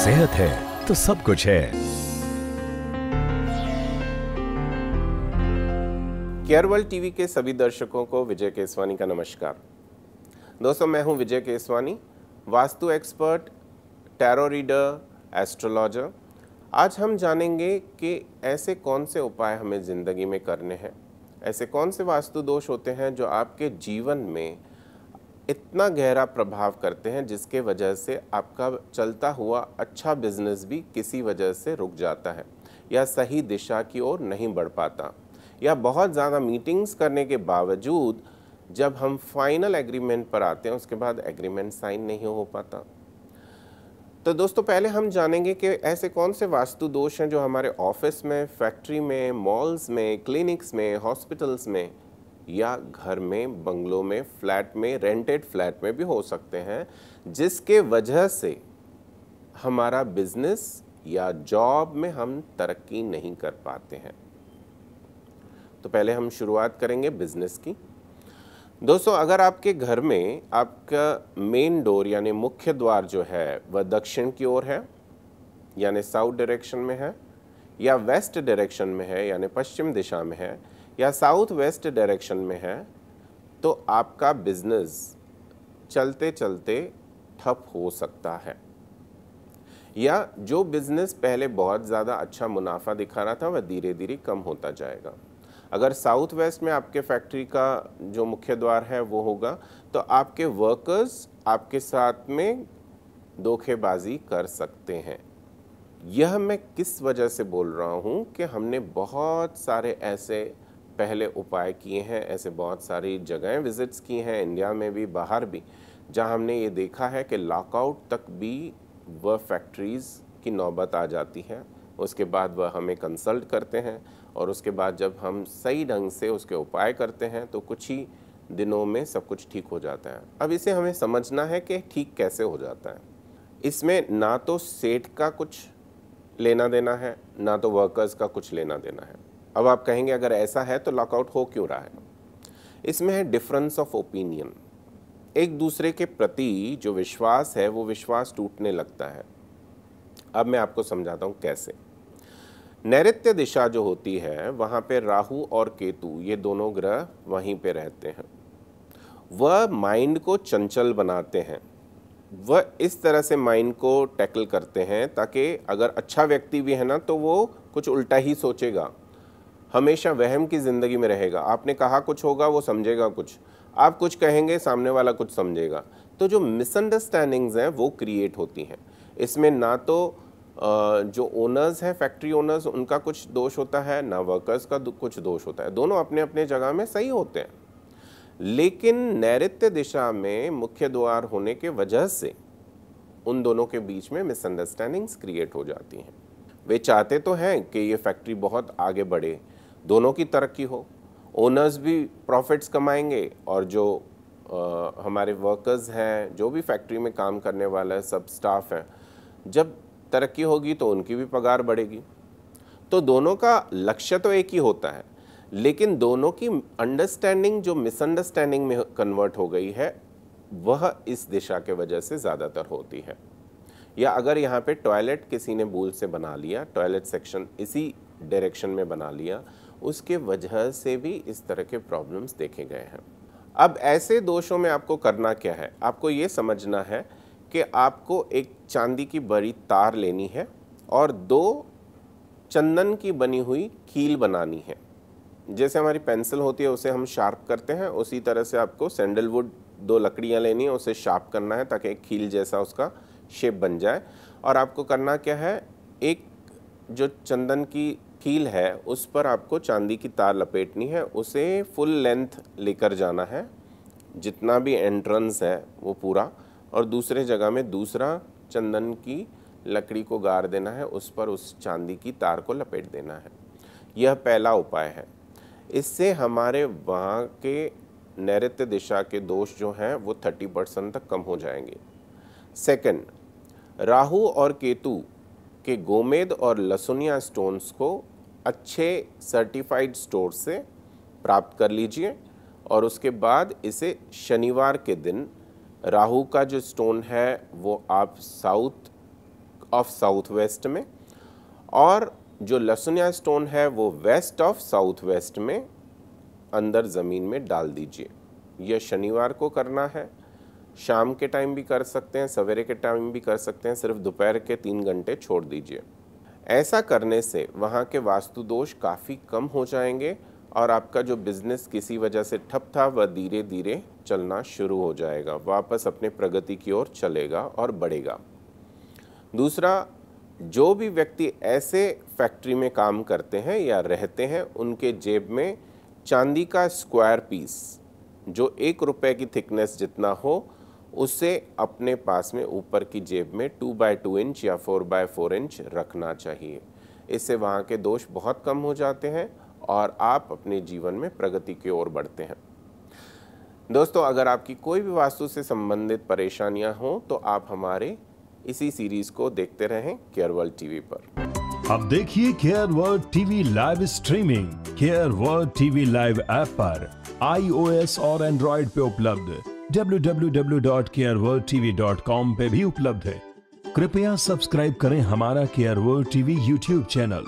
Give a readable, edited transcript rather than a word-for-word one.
सेहत है तो सब कुछ है। केयरवर्ल्ड टीवी के सभी दर्शकों को विजय केसवानी का नमस्कार। दोस्तों, मैं हूं Vijay Keswani, vastu expert, tarot reader, astrologer. आज हम जानेंगे कि ऐसे कौन से उपाय हमें ज़िंदगी में करने हैं, ऐसे कौन से वास्तु दोष होते हैं जो आपके जीवन में इतना गहरा प्रभाव करते हैं जिसके वजह से आपका चलता हुआ अच्छा बिजनेस भी किसी वजह से रुक जाता है या सही दिशा की ओर नहीं बढ़ पाता, या बहुत ज़्यादा मीटिंग्स करने के बावजूद जब हम फाइनल एग्रीमेंट पर आते हैं उसके बाद एग्रीमेंट साइन नहीं हो पाता। तो दोस्तों, पहले हम जानेंगे कि ऐसे कौन से वास्तु दोष हैं जो हमारे ऑफिस में, फैक्ट्री में, मॉल्स में, क्लिनिक्स में, हॉस्पिटल्स में या घर में, बंगलों में, फ्लैट में, रेंटेड फ्लैट में भी हो सकते हैं, जिसके वजह से हमारा बिजनेस या जॉब में हम तरक्की नहीं कर पाते हैं। तो पहले हम शुरुआत करेंगे बिजनेस की। दोस्तों, अगर आपके घर में आपका मेन डोर यानी मुख्य द्वार जो है वह दक्षिण की ओर है यानी साउथ डायरेक्शन में है, या वेस्ट डायरेक्शन में है यानी पश्चिम दिशा में है, या साउथ वेस्ट डायरेक्शन में है, तो आपका बिजनेस चलते चलते ठप हो सकता है, या जो बिजनेस पहले बहुत ज़्यादा अच्छा मुनाफा दिखा रहा था वह धीरे धीरे कम होता जाएगा। अगर साउथ वेस्ट में आपके फैक्ट्री का जो मुख्य द्वार है वो होगा तो आपके वर्कर्स आपके साथ में धोखेबाजी कर सकते हैं। यह मैं किस वजह से बोल रहा हूँ कि हमने बहुत सारे ऐसे पहले उपाय किए हैं, ऐसे बहुत सारी जगहें विजिट्स की हैं, इंडिया में भी बाहर भी, जहाँ हमने ये देखा है कि लॉकआउट तक भी वह फैक्ट्रीज़ की नौबत आ जाती है। उसके बाद वह हमें कंसल्ट करते हैं और उसके बाद जब हम सही ढंग से उसके उपाय करते हैं तो कुछ ही दिनों में सब कुछ ठीक हो जाता है। अब इसे हमें समझना है कि ठीक कैसे हो जाता है। इसमें ना तो सेठ का कुछ लेना देना है, ना तो वर्कर्स का कुछ लेना देना है। अब आप कहेंगे अगर ऐसा है तो लॉकआउट हो क्यों रहा है? इसमें है डिफरेंस ऑफ ओपिनियन। एक दूसरे के प्रति जो विश्वास है वो विश्वास टूटने लगता है। अब मैं आपको समझाता हूँ कैसे। नैऋत्य दिशा जो होती है वहाँ पे राहु और केतु ये दोनों ग्रह वहीं पे रहते हैं। वह माइंड को चंचल बनाते हैं। वह इस तरह से माइंड को टैकल करते हैं ताकि अगर अच्छा व्यक्ति भी है ना तो वो कुछ उल्टा ही सोचेगा, हमेशा वहम की ज़िंदगी में रहेगा। आपने कहा कुछ होगा, वो समझेगा कुछ, आप कुछ कहेंगे, सामने वाला कुछ समझेगा। तो जो मिसअंडरस्टैंडिंग्स हैं वो क्रिएट होती हैं। इसमें ना तो जो ओनर्स हैं, फैक्ट्री ओनर्स, उनका कुछ दोष होता है, ना वर्कर्स का कुछ दोष होता है। दोनों अपने अपने जगह में सही होते हैं, लेकिन नैऋत्य दिशा में मुख्य द्वार होने के वजह से उन दोनों के बीच में मिसअंडरस्टैंडिंग्स क्रिएट हो जाती हैं। वे चाहते तो हैं कि ये फैक्ट्री बहुत आगे बढ़े, दोनों की तरक्की हो, ओनर्स भी प्रॉफिट्स कमाएंगे और जो हमारे वर्कर्स हैं, जो भी फैक्ट्री में काम करने वाला सब स्टाफ है, जब तरक्की होगी तो उनकी भी पगार बढ़ेगी। तो दोनों का लक्ष्य तो एक ही होता है, लेकिन दोनों की अंडरस्टैंडिंग जो मिसअंडरस्टैंडिंग में कन्वर्ट हो गई है वह इस दिशा के वजह से ज़्यादातर होती है। या अगर यहाँ पे टॉयलेट किसी ने भूल से बना लिया, टॉयलेट सेक्शन इसी डायरेक्शन में बना लिया, उसके वजह से भी इस तरह के प्रॉब्लम्स देखे गए हैं। अब ऐसे दोषों में आपको करना क्या है? आपको ये समझना है कि आपको एक चांदी की बड़ी तार लेनी है और 2 चंदन की बनी हुई कील बनानी है। जैसे हमारी पेंसिल होती है उसे हम शार्प करते हैं, उसी तरह से आपको सैंडलवुड 2 लकड़ियां लेनी है, उसे शार्प करना है ताकि एक कील जैसा उसका शेप बन जाए। और आपको करना क्या है, एक जो चंदन की कील है उस पर आपको चांदी की तार लपेटनी है, उसे फुल लेंथ लेकर जाना है, जितना भी एंट्रेंस है वो पूरा, और दूसरे जगह में दूसरा चंदन की लकड़ी को गाड़ देना है, उस पर उस चांदी की तार को लपेट देना है। यह पहला उपाय है। इससे हमारे वहाँ के नैऋत्य दिशा के दोष जो हैं वो 30% तक कम हो जाएंगे। सेकंड, राहु और केतु के गोमेद और लसुनिया स्टोन्स को अच्छे सर्टिफाइड स्टोर से प्राप्त कर लीजिए और उसके बाद इसे शनिवार के दिन राहु का जो स्टोन है वो आप साउथ ऑफ साउथ वेस्ट में, और जो लहसुनिया स्टोन है वो वेस्ट ऑफ साउथ वेस्ट में अंदर ज़मीन में डाल दीजिए। यह शनिवार को करना है। शाम के टाइम भी कर सकते हैं, सवेरे के टाइम भी कर सकते हैं, सिर्फ दोपहर के 3 घंटे छोड़ दीजिए। ऐसा करने से वहाँ के वास्तु दोष काफ़ी कम हो जाएंगे और आपका जो बिज़नेस किसी वजह से ठप था वह धीरे धीरे चलना शुरू हो जाएगा, वापस अपने प्रगति की ओर चलेगा और बढ़ेगा। दूसरा, जो भी व्यक्ति ऐसे फैक्ट्री में काम करते हैं या रहते हैं, उनके जेब में चांदी का स्क्वायर पीस जो 1 रुपये की थिकनेस जितना हो, उसे अपने पास में ऊपर की जेब में 2x2 इंच या 4x4 इंच रखना चाहिए। इससे वहाँ के दोष बहुत कम हो जाते हैं और आप अपने जीवन में प्रगति की ओर बढ़ते हैं। दोस्तों, अगर आपकी कोई भी वास्तु से संबंधित परेशानियां हों तो आप हमारे इसी सीरीज को देखते रहें केयर वर्ल्ड टीवी पर। अब देखिए care world TV live streaming care world TV live app पर iOS और Android पे उपलब्ध, www.careworldtv.com पे भी उपलब्ध है। कृपया सब्सक्राइब करें हमारा care world TV YouTube channel.